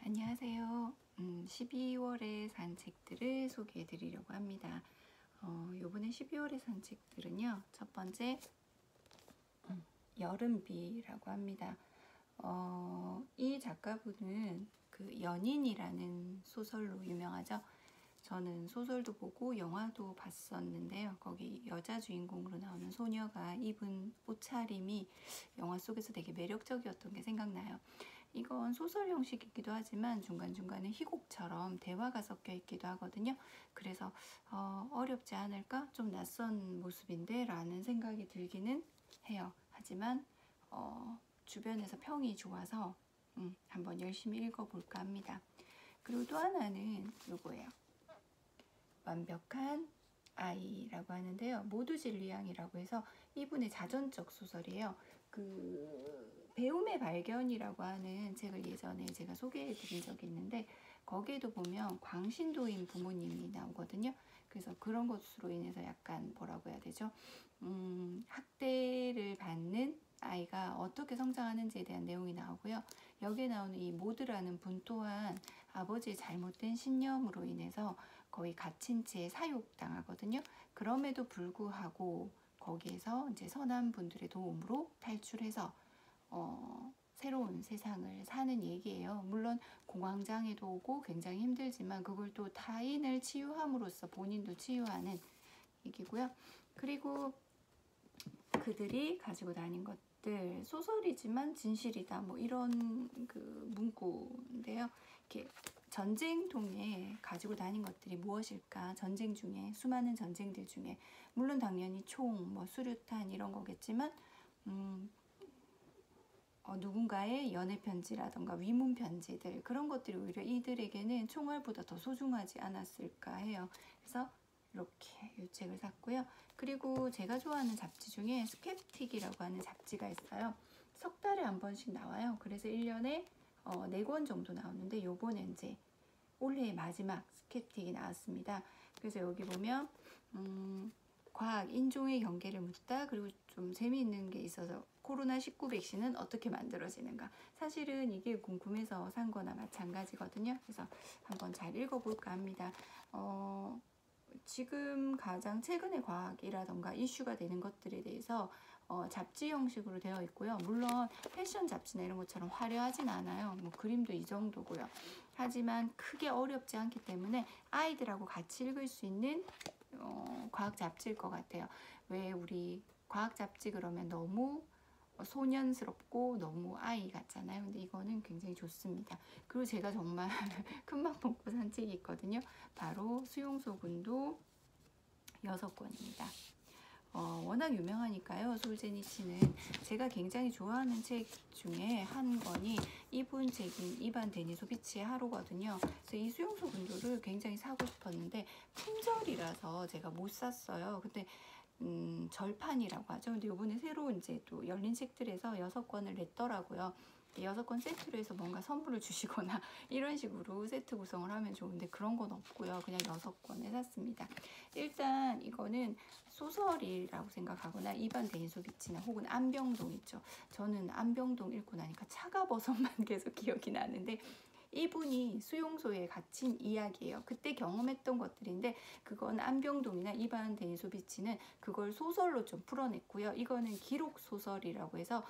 안녕하세요. 12월의 산책들을 소개해 드리려고 합니다. 요번에 12월의 산책들은요, 첫 번째, 여름비라고 합니다. 이 작가분은 그 연인이라는 소설로 유명하죠. 저는 소설도 보고 영화도 봤었는데요. 거기 여자 주인공으로 나오는 소녀가 입은 옷차림이 영화 속에서 되게 매력적이었던 게 생각나요. 이건 소설 형식이기도 하지만 중간중간에 희곡처럼 대화가 섞여 있기도 하거든요. 그래서 어렵지 않을까? 좀 낯선 모습인데 라는 생각이 들기는 해요. 하지만 주변에서 평이 좋아서 한번 열심히 읽어볼까 합니다. 그리고 또 하나는 요거예요. 완벽한 아이라고 하는데요. 모두 진리양이라고 해서 이분의 자전적 소설이에요. 그 배움의 발견이라고 하는 책을 예전에 제가 소개해 드린 적이 있는데 거기에도 보면 광신도인 부모님이 나오거든요. 그래서 그런 것으로 인해서 약간 뭐라고 해야 되죠? 학대를 받는 아이가 어떻게 성장하는지에 대한 내용이 나오고요. 여기에 나오는 이 모드라는 분 또한 아버지의 잘못된 신념으로 인해서 거의 갇힌 채 사육당하거든요. 그럼에도 불구하고 거기에서 이제 선한 분들의 도움으로 탈출해서 새로운 세상을 사는 얘기예요. 물론 공황장애도 오고 굉장히 힘들지만 그걸 또 타인을 치유함으로써 본인도 치유하는 얘기고요. 그리고 그들이 가지고 다닌 것들, 소설이지만 진실이다, 뭐 이런 그 문구인데요. 이렇게 전쟁통에 가지고 다닌 것들이 무엇일까? 전쟁 중에, 수많은 전쟁들 중에, 물론 당연히 총, 뭐 수류탄 이런 거겠지만 누군가의 연애 편지라던가 위문 편지들, 그런 것들이 오히려 이들에게는 총알보다 더 소중하지 않았을까 해요. 그래서 이렇게 이 책을 샀고요. 그리고 제가 좋아하는 잡지 중에 스캡틱이라고 하는 잡지가 있어요. 석 달에 한 번씩 나와요. 그래서 1년에 4권 정도 나오는데 요번에 이제 올해의 마지막 스캡틱이 나왔습니다. 그래서 여기 보면 과학, 인종의 경계를 묻다, 그리고 좀 재미있는 게 있어서 코로나19 백신은 어떻게 만들어지는가. 사실은 이게 궁금해서 산 거나 마찬가지거든요. 그래서 한번 잘 읽어볼까 합니다. 지금 가장 최근의 과학이라던가 이슈가 되는 것들에 대해서 잡지 형식으로 되어 있고요. 물론 패션 잡지나 이런 것처럼 화려하진 않아요. 뭐 그림도 이 정도고요. 하지만 크게 어렵지 않기 때문에 아이들하고 같이 읽을 수 있는 과학 잡지일 것 같아요. 왜 우리 과학 잡지 그러면 너무 소년스럽고 너무 아이 같잖아요. 근데 이거는 굉장히 좋습니다. 그리고 제가 정말 큰맘 먹고 산 책이 있거든요. 바로 수용소군도 6권입니다. 워낙 유명하니까요. 솔제니치는 제가 굉장히 좋아하는 책 중에 한 권이 이분 책인 이반 데니소비치의 하루거든요. 그래서 이 수용소 군도를 굉장히 사고 싶었는데 품절이라서 제가 못 샀어요. 근데 절판이라고 하죠. 근데 요번에 새로 이제 또 열린 책들에서 6권을 냈더라고요. 6권 세트로 해서 뭔가 선물을 주시거나 이런 식으로 세트 구성을 하면 좋은데 그런 건 없고요. 그냥 6권을 샀습니다. 일단 이거는 소설이라고 생각하거나 이반 데니소비치나 혹은 안병동 있죠. 저는 안병동 읽고 나니까 차가버섯만 계속 기억이 나는데 이분이 수용소에 갇힌 이야기예요. 그때 경험했던 것들인데 그건 안병동이나 이반 데니소비치는 그걸 소설로 좀 풀어냈고요. 이거는 기록 소설이라고 해서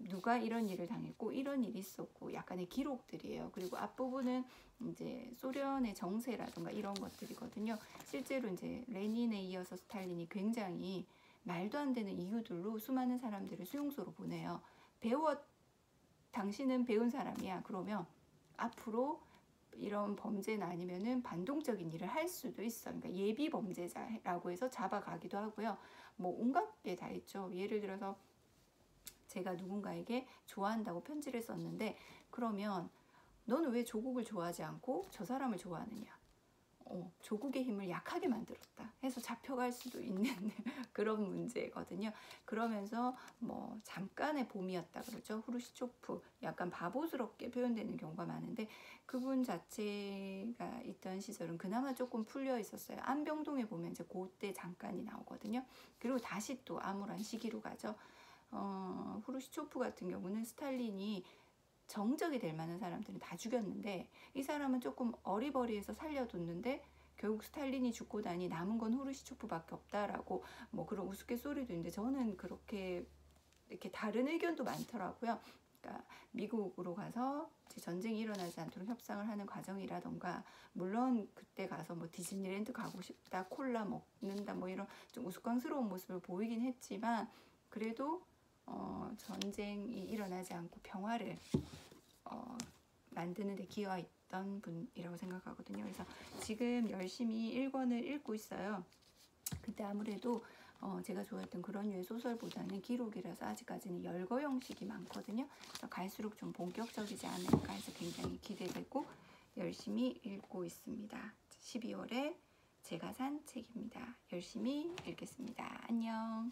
누가 이런 일을 당했고 이런 일이 있었고 약간의 기록들이에요. 그리고 앞부분은 이제 소련의 정세라든가 이런 것들이거든요. 실제로 이제 레닌에 이어서 스탈린이 굉장히 말도 안 되는 이유들로 수많은 사람들을 수용소로 보내요. 당신은 배운 사람이야. 그러면 앞으로 이런 범죄나 아니면은 반동적인 일을 할 수도 있어. 그러니까 예비 범죄자라고 해서 잡아가기도 하고요. 뭐 온갖 게 다 있죠. 예를 들어서 제가 누군가에게 좋아한다고 편지를 썼는데 그러면 너는 왜 조국을 좋아하지 않고 저 사람을 좋아하느냐. 조국의 힘을 약하게 만들었다 해서 잡혀갈 수도 있는 그런 문제거든요. 그러면서 뭐 잠깐의 봄이었다 그러죠. 후르시초프 약간 바보스럽게 표현되는 경우가 많은데 그분 자체가 있던 시절은 그나마 조금 풀려 있었어요. 안병동에 보면 이제 그때 잠깐이 나오거든요. 그리고 다시 또 암울한 시기로 가죠. 후르시초프 같은 경우는 스탈린이 정적이 될 만한 사람들은 다 죽였는데 이 사람은 조금 어리버리해서 살려뒀는데 결국 스탈린이 죽고 나니 남은 건 후르시초프밖에 없다라고 뭐 그런 우스갯소리도 있는데 저는 그렇게 이렇게 다른 의견도 많더라고요. 그러니까 미국으로 가서 전쟁이 일어나지 않도록 협상을 하는 과정이라던가 물론 그때 가서 뭐 디즈니랜드 가고 싶다, 콜라 먹는다 뭐 이런 좀 우스꽝스러운 모습을 보이긴 했지만 그래도 전쟁이 일어나지 않고 평화를 만드는 데 기여했던 분이라고 생각하거든요. 그래서 지금 열심히 1권을 읽고 있어요. 근데 아무래도 제가 좋아했던 그런 류의 소설보다는 기록이라서 아직까지는 열거 형식이 많거든요. 그래서 갈수록 좀 본격적이지 않을까 해서 굉장히 기대되고 열심히 읽고 있습니다. 12월에 제가 산 책입니다. 열심히 읽겠습니다. 안녕.